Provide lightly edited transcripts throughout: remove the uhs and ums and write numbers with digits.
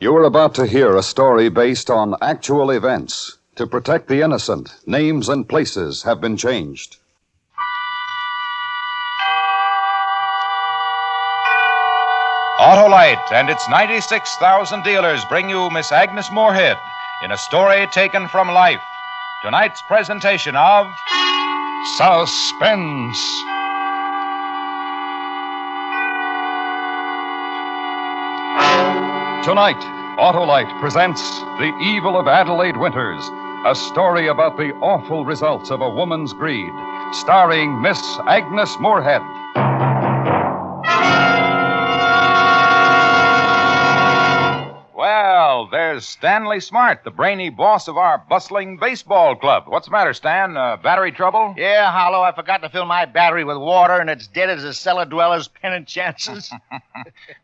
You are about to hear a story based on actual events. To protect the innocent, names and places have been changed. Autolite and its 96,000 dealers bring you Miss Agnes Moorehead in a story taken from life. Tonight's presentation of Suspense. Tonight, Autolite presents The Evil of Adelaide Winters, a story about the awful results of a woman's greed, starring Miss Agnes Moorehead. Well, there's Stanley Smart, the brainy boss of our bustling baseball club. What's the matter, Stan? Battery trouble? Yeah, Hollow, I forgot to fill my battery with water, and it's dead as a cellar dweller's pennant chances.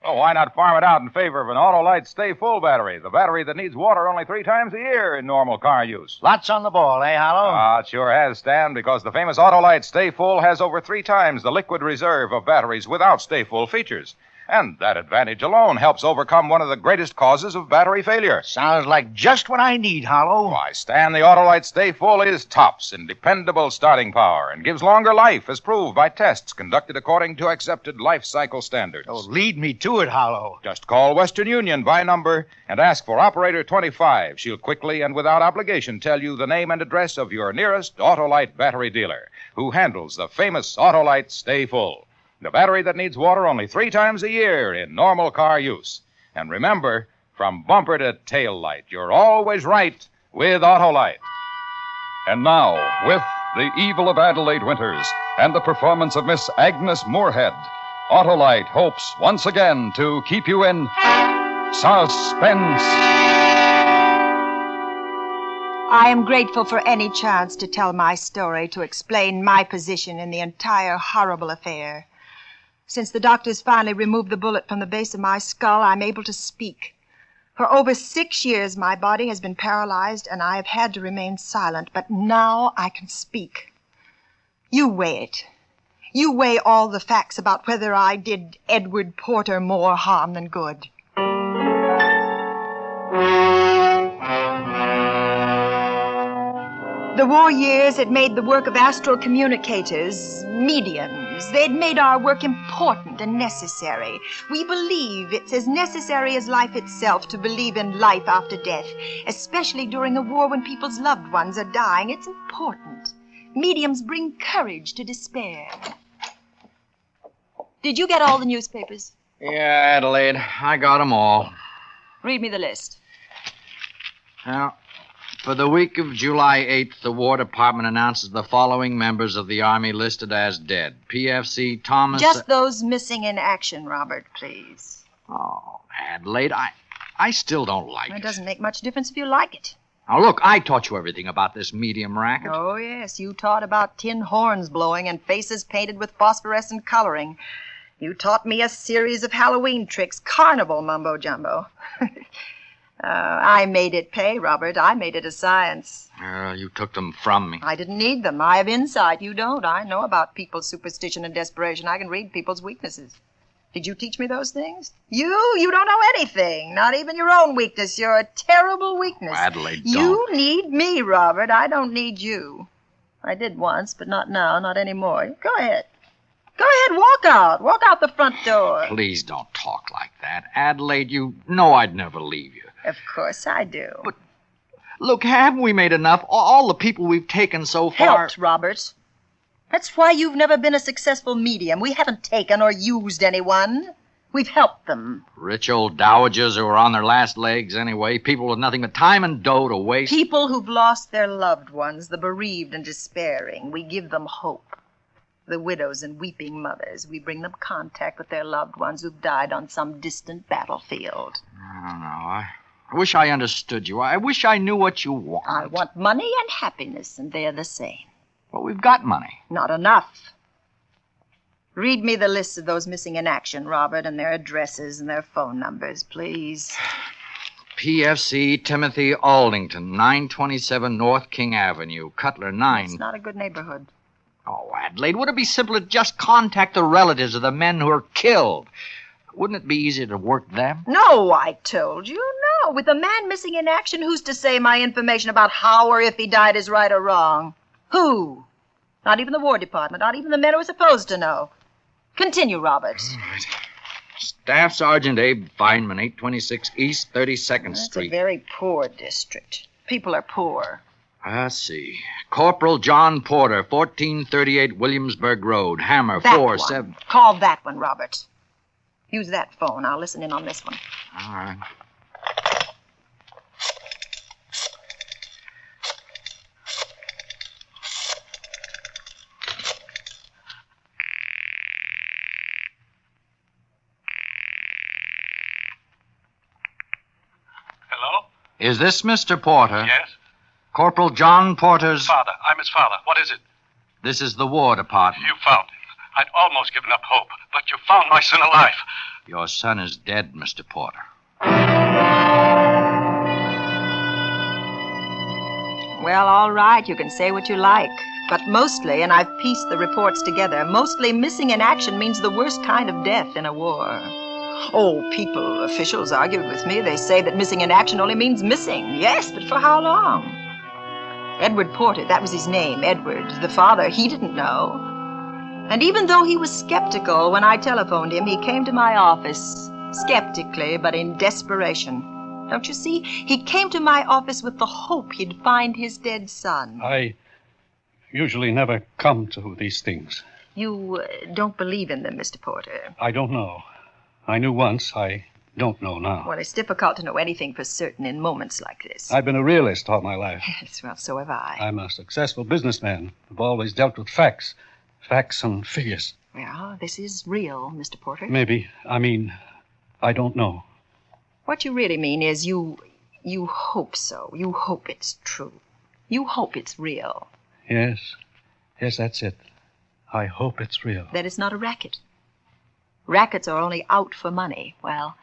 Well, why not farm it out in favor of an Autolite Stay Full battery, the battery that needs water only 3 times a year in normal car use? Lots on the ball, eh, Hollow? It sure has, Stan, because the famous Autolite Stay Full has over 3 times the liquid reserve of batteries without Stay Full features. And that advantage alone helps overcome one of the greatest causes of battery failure. Sounds like just what I need, Hollow. Why, Stan, the Autolite Stay Full is tops in dependable starting power and gives longer life, as proved by tests conducted according to accepted life cycle standards. Oh, lead me to it, Hollow. Just call Western Union by number and ask for Operator 25. She'll quickly and without obligation tell you the name and address of your nearest Autolite battery dealer, who handles the famous Autolite Stay Full, the battery that needs water only 3 times a year in normal car use. And remember, from bumper to tail light, you're always right with Autolite. And now, with The Evil of Adelaide Winters and the performance of Miss Agnes Moorehead, Autolite hopes once again to keep you in suspense. I am grateful for any chance to tell my story, to explain my position in the entire horrible affair. Since the doctors finally removed the bullet from the base of my skull, I'm able to speak. For over 6 years, my body has been paralyzed, and I have had to remain silent. But now I can speak. You weigh it. You weigh all the facts about whether I did Edward Porter more harm than good. The war years had made the work of astral communicators, mediums. They'd made our work important and necessary. We believe it's as necessary as life itself to believe in life after death, especially during a war when people's loved ones are dying. It's important. Mediums bring courage to despair. Did you get all the newspapers? Yeah, Adelaide, I got 'em all. Read me the list. Now, for the week of July 8th, the War Department announces the following members of the Army listed as dead. PFC Thomas... Just those missing in action, Robert, please. Oh, Adelaide, I still don't like it. It doesn't make much difference if you like it. Now, look, I taught you everything about this medium racket. Oh, yes, you taught about tin horns blowing and faces painted with phosphorescent coloring. You taught me a series of Halloween tricks, carnival mumbo-jumbo. I made it pay, Robert. I made it a science. You took them from me. I didn't need them. I have insight. You don't. I know about people's superstition and desperation. I can read people's weaknesses. Did you teach me those things? You don't know anything. Not even your own weakness. You're a terrible weakness. Oh, Adelaide, don't. You need me, Robert. I don't need you. I did once, but not now, not anymore. Go ahead. Go ahead, walk out. Walk out the front door. Please don't talk like that. Adelaide, you know I'd never leave you. Of course I do. But, look, haven't we made enough? All the people we've taken so far... Helped, Robert. That's why you've never been a successful medium. We haven't taken or used anyone. We've helped them. Rich old dowagers who are on their last legs anyway. People with nothing but time and dough to waste. People who've lost their loved ones, the bereaved and despairing. We give them hope. The widows and weeping mothers. We bring them contact with their loved ones who've died on some distant battlefield. I don't know. I wish I understood you. I wish I knew what you want. I want money and happiness, and they're the same. Well, we've got money. Not enough. Read me the lists of those missing in action, Robert, and their addresses and their phone numbers, please. PFC Timothy Aldington, 927 North King Avenue, Cutler 9. It's not a good neighborhood. Oh, Adelaide, would it be simpler to just contact the relatives of the men who are killed? Wouldn't it be easier to work them? No, I told you. No. With a man missing in action, who's to say my information about how or if he died is right or wrong? Who? Not even the War Department. Not even the men who are supposed to know. Continue, Roberts. All right. Staff Sergeant Abe Feynman, 826 East 32nd That's Street. a very poor district. People are poor. I see. Corporal John Porter, 1438 Williamsburg Road, Hammer, That 47. one. Call that one, Roberts. Use that phone. I'll listen in on this one. All right. Hello? Is this Mr. Porter? Yes? Corporal John Porter's... Father. I'm his father. What is it? This is the War Department. You found him. I'd almost given up hope, but you found my son alive. Your son is dead, Mr. Porter. Well, all right. You can say what you like. But mostly, and I've pieced the reports together, mostly missing in action means the worst kind of death in a war. Oh, people, officials argued with me. They say that missing in action only means missing. Yes, but for how long? Edward Porter, that was his name, Edward. The father, he didn't know. And even though he was skeptical when I telephoned him, he came to my office, skeptically, but in desperation. Don't you see? He came to my office with the hope he'd find his dead son. I usually never come to these things. You don't believe in them, Mr. Porter. I don't know. I knew once. I don't know now. Well, it's difficult to know anything for certain in moments like this. I've been a realist all my life. Yes, well, so have I. I'm a successful businessman. I've always dealt with facts. Facts and figures. Well, this is real, Mr. Porter. Maybe. I don't know. What you really mean is you hope so. You hope it's true. You hope it's real. Yes. Yes, that's it. I hope it's real. That it's not a racket. Rackets are only out for money. Well,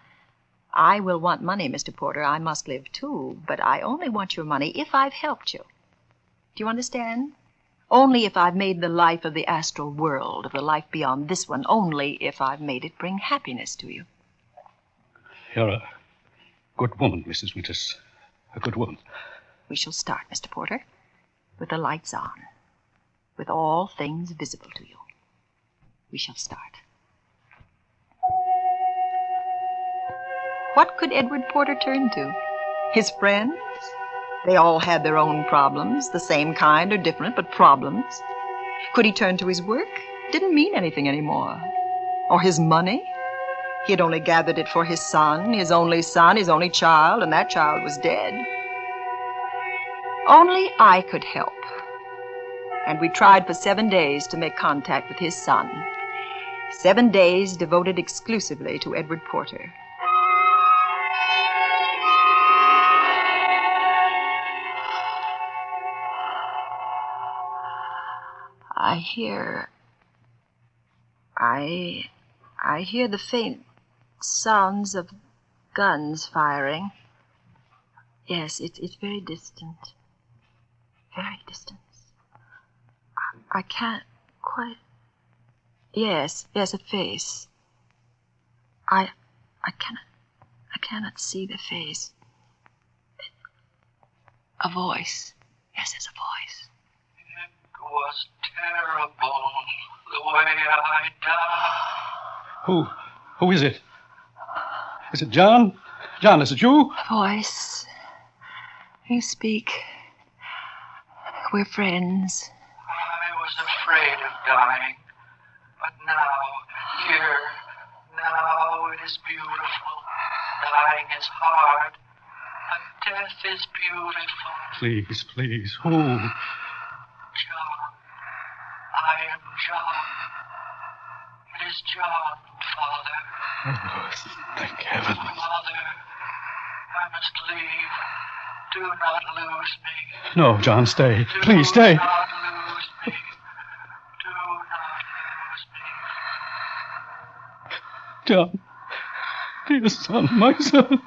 I will want money, Mr. Porter. I must live, too. But I only want your money if I've helped you. Do you understand? Only if I've made the life of the astral world, of the life beyond this one. Only if I've made it bring happiness to you. You're a good woman, Mrs. Winters. A good woman. We shall start, Mr. Porter, with the lights on, with all things visible to you. We shall start. What could Edward Porter turn to? His friends? They all had their own problems, the same kind or different, but problems. Could he turn to his work? Didn't mean anything anymore. Or his money? He had only gathered it for his son, his only child, and that child was dead. Only I could help. And we tried for 7 days to make contact with his son. 7 days devoted exclusively to Edward Porter. I hear the faint sounds of guns firing. Yes, it's very distant. Very distant. I can't quite... Yes, a face. I cannot see the face. A voice. Yes, there's a voice. It was terrible the way I died. Who is it? Is it John? John, is it you? A voice. You speak. We're friends. I was afraid of dying, but now it is beautiful. Dying is hard, but death is beautiful. Please, who? John. I am John. It is John, Father. Oh, thank heaven. Mother, I must leave. Do not lose me. No, John, stay. Please, stay. Do not lose me. Do not lose me. John. Dear son, my son.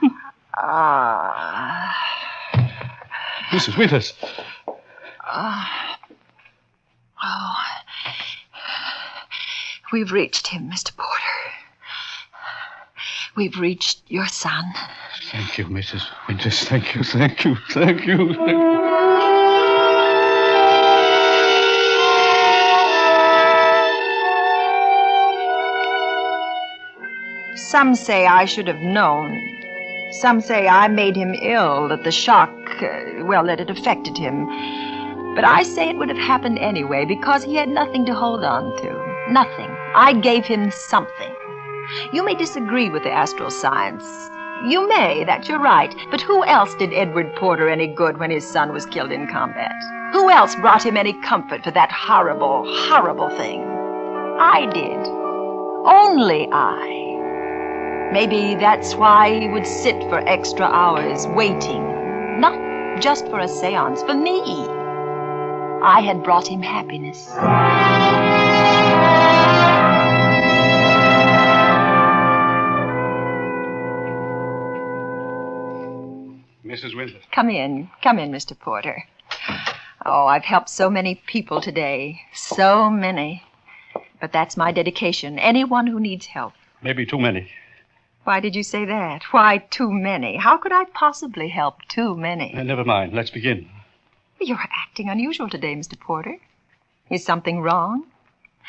Mrs. Winters. We've reached him, Mr. Porter. We've reached your son. Thank you, Mrs. Winters. Thank you, thank you, thank you, thank you. Some say I should have known. Some say I made him ill, that the shock, that it affected him. But I say it would have happened anyway because he had nothing to hold on to. Nothing. I gave him something. You may disagree with the astral science. You may, that's your right. But who else did Edward Porter any good when his son was killed in combat? Who else brought him any comfort for that horrible, horrible thing? I did. Only I. Maybe that's why he would sit for extra hours waiting. Not just for a seance, for me. I had brought him happiness. Mrs. Winters. Come in, Mr. Porter. Oh, I've helped so many people today. So many. But that's my dedication. Anyone who needs help. Maybe too many. Why did you say that? Why too many? How could I possibly help too many? Never mind. Let's begin. You're acting unusual today, Mr. Porter. Is something wrong?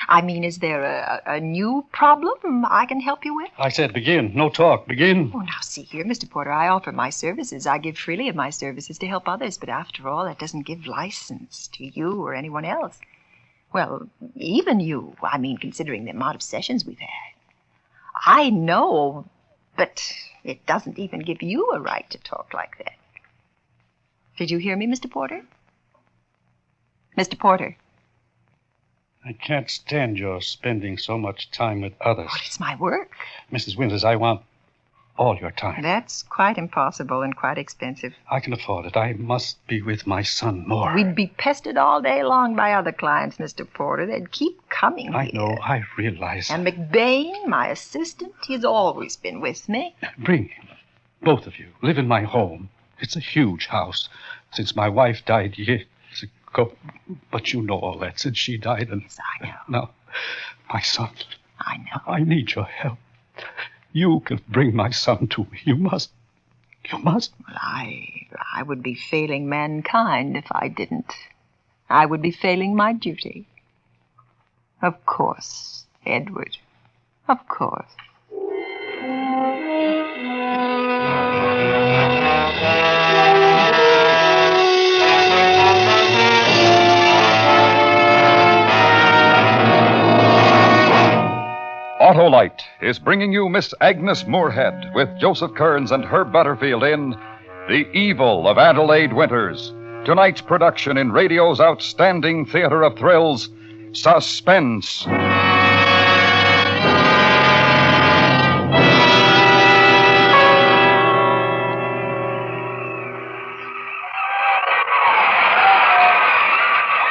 I mean, is there a new problem I can help you with? I said begin. No talk. Begin. Oh, now, see here, Mr. Porter, I offer my services. I give freely of my services to help others, but after all, that doesn't give license to you or anyone else. Well, even you. I mean, considering the amount of sessions we've had. I know, but it doesn't even give you a right to talk like that. Did you hear me, Mr. Porter? Mr. Porter. I can't stand your spending so much time with others. Well, it's my work. Mrs. Winters, I want all your time. That's quite impossible and quite expensive. I can afford it. I must be with my son more. We'd be pestered all day long by other clients, Mr. Porter. They'd keep coming I here. know. I realize. And McBain, my assistant, he's always been with me. Bring him. Both of you. Live in my home. It's a huge house. Since my wife died years ago. But you know all that since she died. And yes, I know. Now, my son. I know. I need your help. You can bring my son to me. You must. You must. Well, I would be failing mankind if I didn't. I would be failing my duty. Of course, Edward. Of course. Autolite is bringing you Miss Agnes Moorehead with Joseph Kearns and Herb Butterfield in The Evil of Adelaide Winters. Tonight's production in radio's outstanding theater of thrills, Suspense.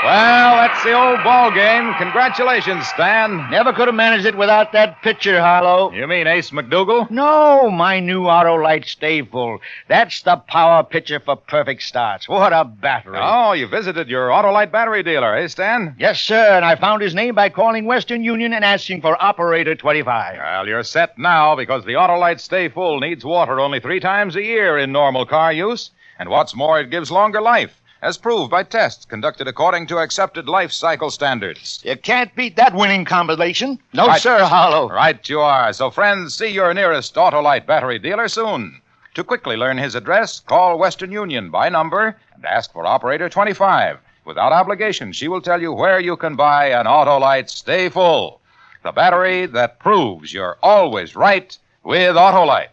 Well, that's the old ball game. Congratulations, Stan. Never could have managed it without that picture, Harlow. You mean Ace McDougal? No, my new Autolite Stay Full. That's the power picture for perfect starts. What a battery. Oh, you visited your Autolite battery dealer, eh, Stan? Yes, sir, and I found his name by calling Western Union and asking for operator 25. Well, you're set now because the Autolite Stay Full needs water only 3 times a year in normal car use. And what's more, it gives longer life, as proved by tests conducted according to accepted life cycle standards. You can't beat that winning combination. No, Right. sir, Harlow. Right you are. So, friends, see your nearest Autolite battery dealer soon. To quickly learn his address, call Western Union by number and ask for operator 25. Without obligation, she will tell you where you can buy an Autolite Stay Full, the battery that proves you're always right with Autolite.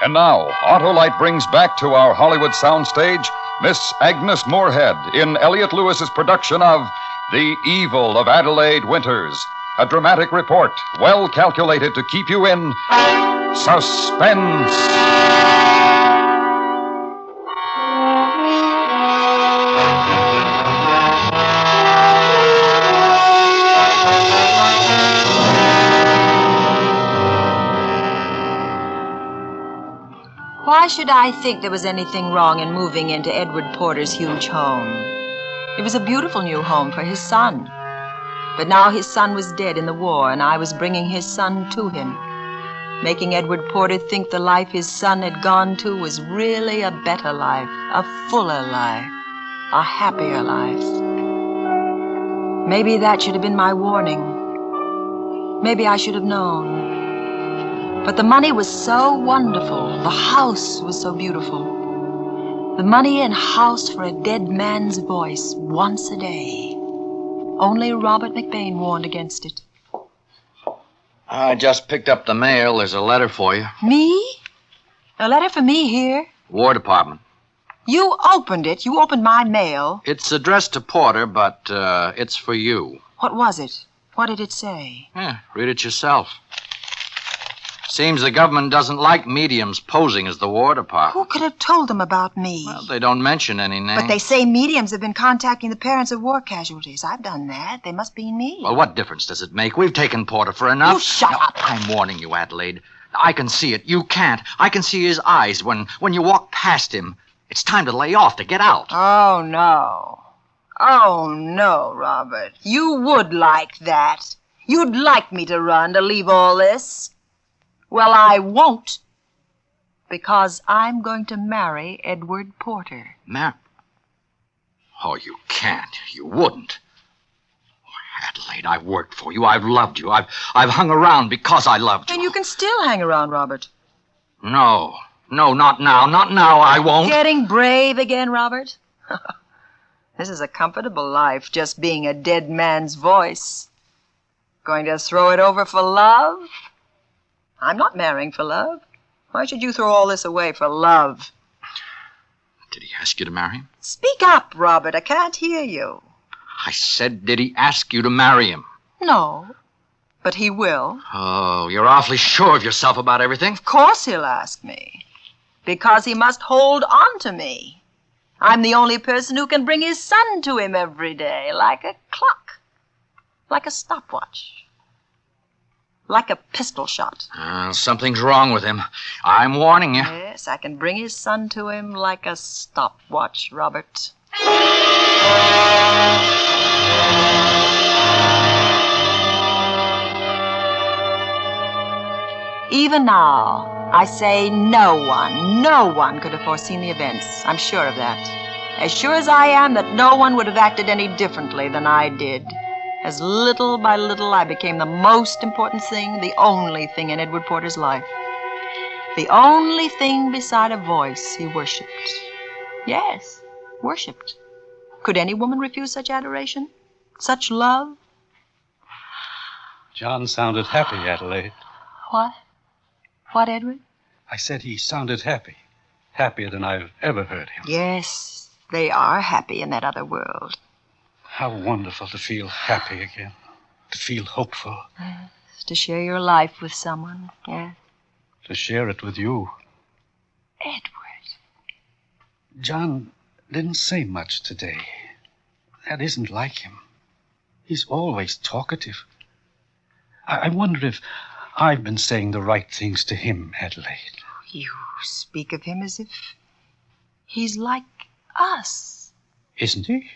And now, Autolite brings back to our Hollywood soundstage Miss Agnes Moorehead in Elliot Lewis's production of The Evil of Adelaide Winters, a dramatic report well calculated to keep you in suspense. Why should I think there was anything wrong in moving into Edward Porter's huge home? It was a beautiful new home for his son. But now his son was dead in the war, and I was bringing his son to him. making Edward Porter think the life his son had gone to was really a better life, a fuller life, a happier life. Maybe that should have been my warning. Maybe I should have known. But the money was so wonderful. The house was so beautiful. The money and house for a dead man's voice once a day. Only Robert McBain warned against it. I just picked up the mail. There's a letter for you. Me? A letter for me here? War Department. You opened it. You opened my mail. It's addressed to Porter, but it's for you. What was it? What did it say? Yeah, read it yourself. Seems the government doesn't like mediums posing as the War Department. Who could have told them about me? Well, they don't mention any names. But they say mediums have been contacting the parents of war casualties. I've done that. They must be me. Well, what difference does it make? We've taken Porter for enough. You shut up. I'm warning you, Adelaide. I can see it. You can't. I can see his eyes when you walk past him. It's time to lay off, to get out. Oh, no. Oh, no, Robert. You would like that. You'd like me to run, to leave all this. Well, I won't. Because I'm going to marry Edward Porter. Oh, you can't. You wouldn't. Oh, Adelaide, I've worked for you. I've loved you. I've hung around because I loved you. And you can still hang around, Robert. No, not now. Not now, I won't. Getting brave again, Robert? This is a comfortable life, just being a dead man's voice. Going to throw it over for love? I'm not marrying for love. Why should you throw all this away for love? Did he ask you to marry him? Speak up, Robert. I can't hear you. I said, did he ask you to marry him? No, but he will. Oh, you're awfully sure of yourself about everything. Of course he'll ask me. Because he must hold on to me. I'm the only person who can bring his son to him every day, like a clock, like a stopwatch, like a pistol shot. Something's wrong with him. I'm warning you. Yes, I can bring his son to him like a stopwatch, Robert. Even now, I say no one could have foreseen the events. I'm sure of that. As sure as I am that no one would have acted any differently than I did. As little by little I became the most important thing, the only thing in Edward Porter's life. The only thing beside a voice he worshipped. Yes, worshipped. Could any woman refuse such adoration? Such love? John sounded happy, Adelaide. What? What, Edward? I said he sounded happy. Happier than I've ever heard him. Yes, they are happy in that other world. How wonderful to feel happy again. To feel hopeful. Yes, to share your life with someone, yes. To share it with you. Edward. John didn't say much today. That isn't like him. He's always talkative. I wonder if I've been saying the right things to him, Adelaide. You speak of him as if he's like us. Isn't he?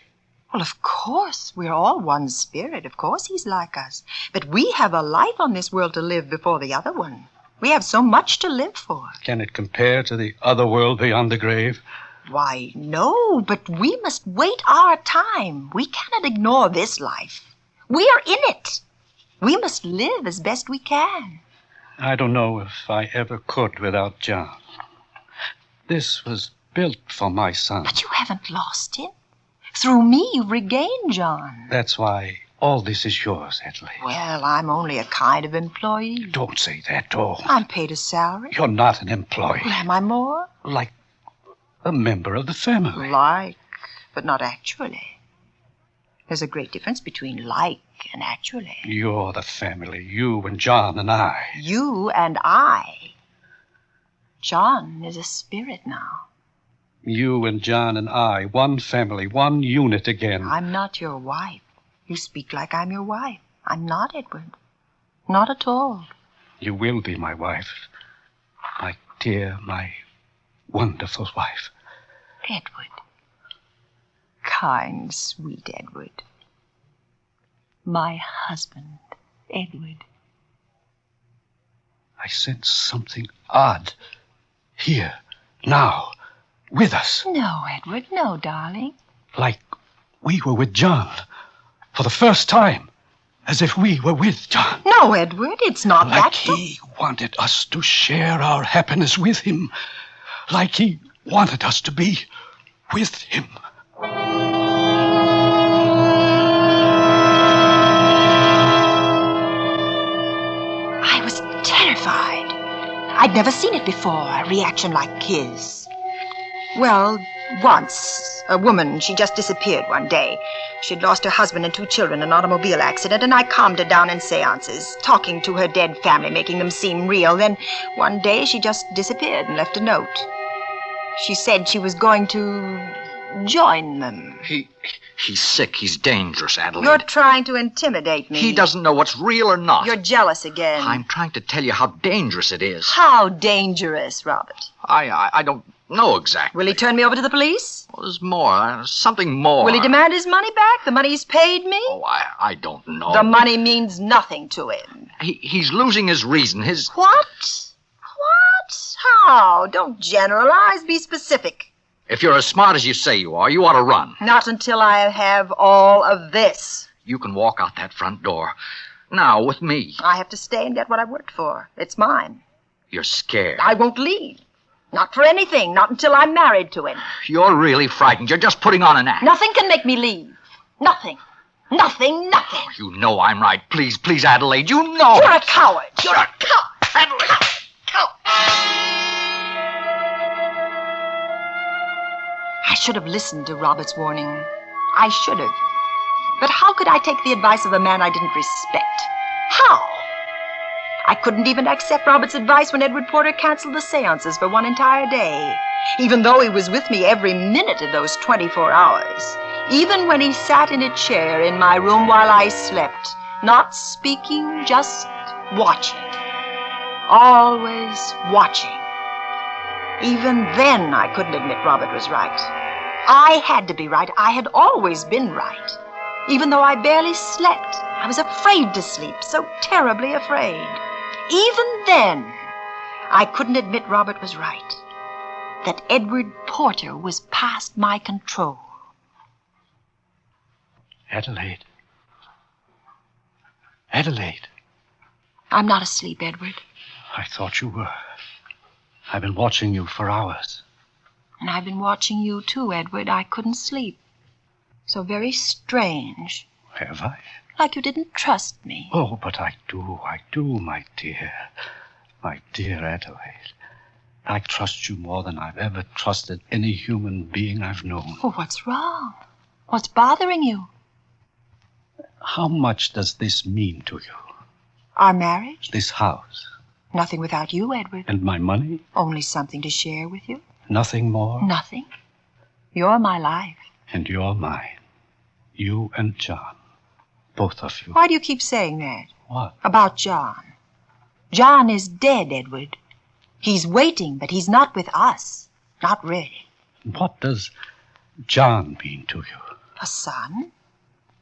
Well, of course. We're all one spirit. Of course he's like us. But we have a life on this world to live before the other one. We have so much to live for. Can it compare to the other world beyond the grave? Why, no, but we must wait our time. We cannot ignore this life. We are in it. We must live as best we can. I don't know if I ever could without John. This was built for my son. But you haven't lost him. Through me, you've regained John. That's why all this is yours, Adelaide. Well, I'm only a kind of employee. Don't say that, don't. I'm paid a salary. You're not an employee. Well, am I more? Like a member of the family. Like, but not actually. There's a great difference between like and actually. You're the family. You and John and I. You and I. John is a spirit now. You and John and I, one family, one unit again. I'm not your wife. You speak like I'm your wife. I'm not, Edward. Not at all. You will be my wife. My dear, my wonderful wife. Edward. Kind, sweet Edward. My husband, Edward. I sense something odd. Here, now, with us. No, Edward, no, darling. Like we were with John. For the first time. As if we were with John. No, Edward, it's not like that. He wanted us to share our happiness with him. Like he wanted us to be with him. I was terrified. I'd never seen it before, a reaction like his. Well, once, a woman, she just disappeared one day. She'd lost her husband and 2 children in an automobile accident, and I calmed her down in seances, talking to her dead family, making them seem real. Then, one day, she just disappeared and left a note. She said she was going to join them. He's sick. He's dangerous, Adelaide. You're trying to intimidate me. He doesn't know what's real or not. You're jealous again. I'm trying to tell you how dangerous it is. How dangerous, Robert? I don't know exactly. Will he turn me over to the police? Well, there's more. Something more. Will he demand his money back? The money he's paid me? Oh, I don't know. The money means nothing to him. He's losing his reason. What? What? How? Don't generalize. Be specific. If you're as smart as you say you are, you ought to run. Not until I have all of this. You can walk out that front door. Now, with me. I have to stay and get what I worked for. It's mine. You're scared. I won't leave. Not for anything. Not until I'm married to him. You're really frightened. You're just putting on an act. Nothing can make me leave. Nothing. Nothing. Oh, you know I'm right. Please, please, Adelaide. You know. You're a coward. You're a coward. Adelaide. I should have listened to Robert's warning. I should have. But how could I take the advice of a man I didn't respect? How? I couldn't even accept Robert's advice when Edward Porter canceled the seances for one entire day, even though he was with me every minute of those 24 hours. Even when he sat in a chair in my room while I slept, not speaking, just watching. Always watching. Even then, I couldn't admit Robert was right. I had to be right. I had always been right. Even though I barely slept, I was afraid to sleep, so terribly afraid. Even then, I couldn't admit Robert was right. That Edward Porter was past my control. Adelaide. Adelaide. I'm not asleep, Edward. I thought you were. I've been watching you for hours. And I've been watching you too, Edward. I couldn't sleep. So very strange. Have I? Like you didn't trust me. Oh, but I do, my dear. My dear Adelaide. I trust you more than I've ever trusted any human being I've known. Oh, what's wrong? What's bothering you? How much does this mean to you? Our marriage? This house? Nothing without you, Edward. And my money? Only something to share with you. Nothing more? Nothing. You're my life. And you're mine. You and John. Both of you. Why do you keep saying that? What? About John. John is dead, Edward. He's waiting, but he's not with us. Not really. What does John mean to you? A son?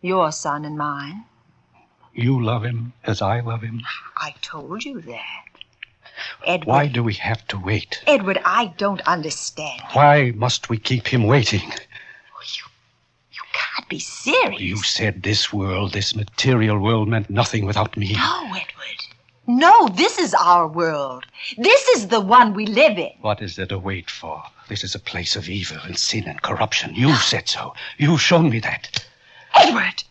Your son and mine. You love him as I love him? I told you that. Edward. Why do we have to wait? Edward, I don't understand. Why must we keep him waiting? You can't be serious. You said this world, this material world, meant nothing without me. No, Edward. No, this is our world. This is the one we live in. What is there to wait for? This is a place of evil and sin and corruption. You said so. You've shown me that. Edward!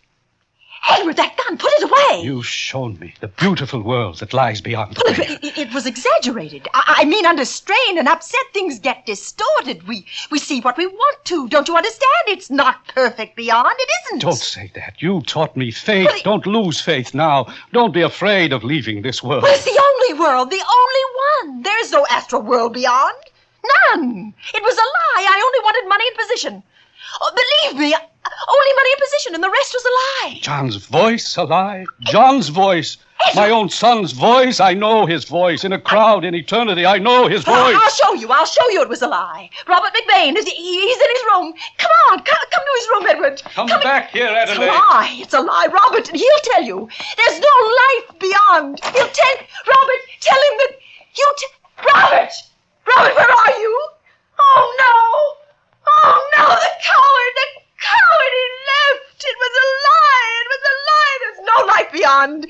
Edward, that gun, put it away! You've shown me the beautiful world that lies beyond the veil. It was exaggerated. I mean, under strain and upset, things get distorted. We see what we want to. Don't you understand? It's not perfect beyond. It isn't. Don't say that. You taught me faith. Don't lose faith now. Don't be afraid of leaving this world. Well, it's the only world, the only one. There's no astral world beyond. None. It was a lie. I only wanted money and position. Oh, believe me, only money and position, and the rest was a lie. John's voice a lie? John's voice? My own son's voice? I know his voice. In a crowd, in eternity, I know his voice. I'll show you it was a lie. Robert McBain, he's in his room. Come on, come to his room, Edward. Come back here, Adelaide. It's a lie, Robert, and he'll tell you. There's no life beyond. Robert, tell him that Robert, where are you? Oh, no, the coward, he left. It was a lie. There's no life beyond.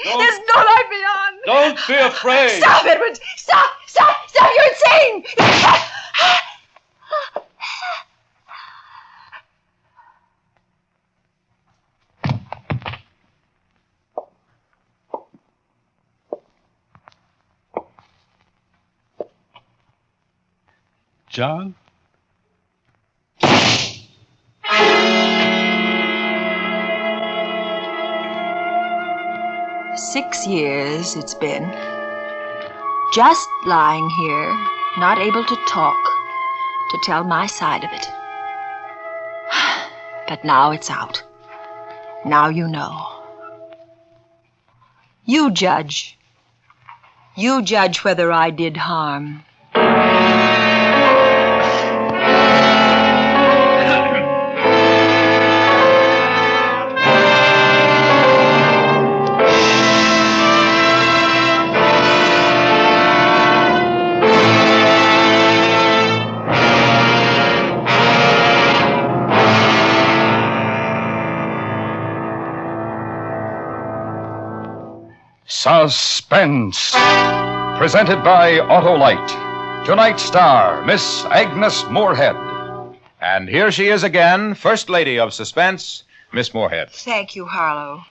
Don't be afraid. Stop, Edward. Stop. You're insane. 6 years it's been. Just lying here, not able to talk, to tell my side of it. But now it's out. Now you know. You judge. You judge whether I did harm. Suspense, presented by Autolite. Tonight's star, Miss Agnes Moorehead. And here she is again, First Lady of Suspense, Miss Moorehead. Thank you, Harlow.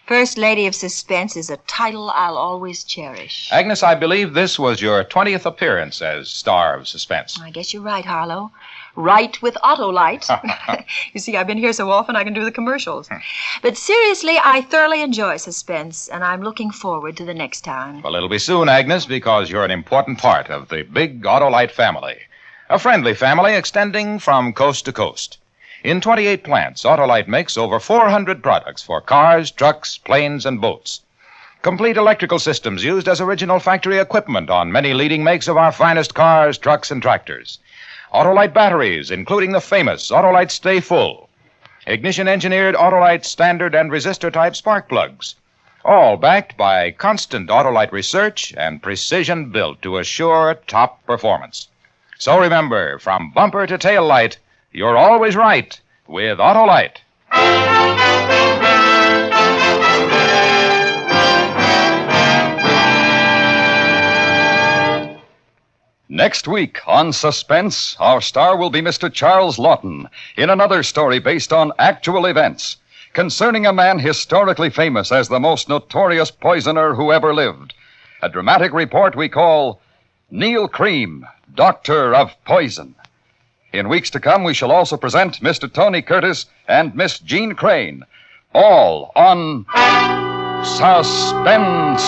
First Lady of Suspense is a title I'll always cherish. Agnes, I believe this was your 20th appearance as star of Suspense. I guess you're right, Harlow. Right with Autolite. You see, I've been here so often I can do the commercials. But seriously, I thoroughly enjoy Suspense, and I'm looking forward to the next time. Well, it'll be soon, Agnes, because you're an important part of the big Autolite family. A friendly family extending from coast to coast. In 28 plants, Autolite makes over 400 products for cars, trucks, planes, and boats. Complete electrical systems used as original factory equipment on many leading makes of our finest cars, trucks, and tractors. Autolite batteries, including the famous Autolite Stay Full. Ignition-engineered Autolite standard and resistor-type spark plugs. All backed by constant Autolite research and precision built to assure top performance. So remember, from bumper to tail light, you're always right with Autolite. Next week on Suspense, our star will be Mr. Charles Lawton in another story based on actual events concerning a man historically famous as the most notorious poisoner who ever lived. A dramatic report we call Neil Cream, Doctor of Poison. In weeks to come, we shall also present Mr. Tony Curtis and Miss Jean Crane, all on Suspense.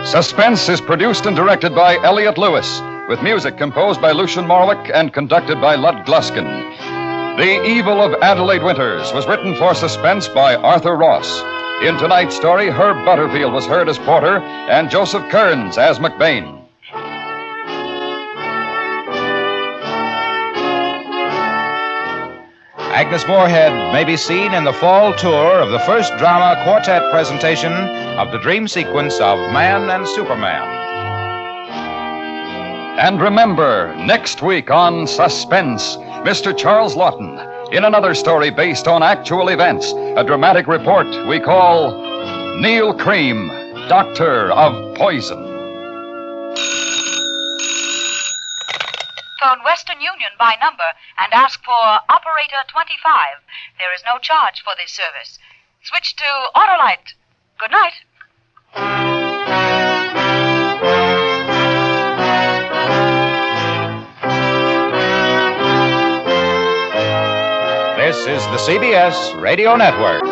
Suspense is produced and directed by Elliot Lewis, with music composed by Lucian Morwick and conducted by Lud Gluskin. The Evil of Adelaide Winters was written for Suspense by Arthur Ross. In tonight's story, Herb Butterfield was heard as Porter and Joseph Kearns as McBain. Agnes Moorehead may be seen in the fall tour of the first drama quartet presentation of the dream sequence of Man and Superman. And remember, next week on Suspense, Mr. Charles Lawton in another story based on actual events, a dramatic report we call Neil Cream, Doctor of Poison. Phone Western Union by number and ask for Operator 25. There is no charge for this service. Switch to Autolite. Good night. This is the CBS Radio Network.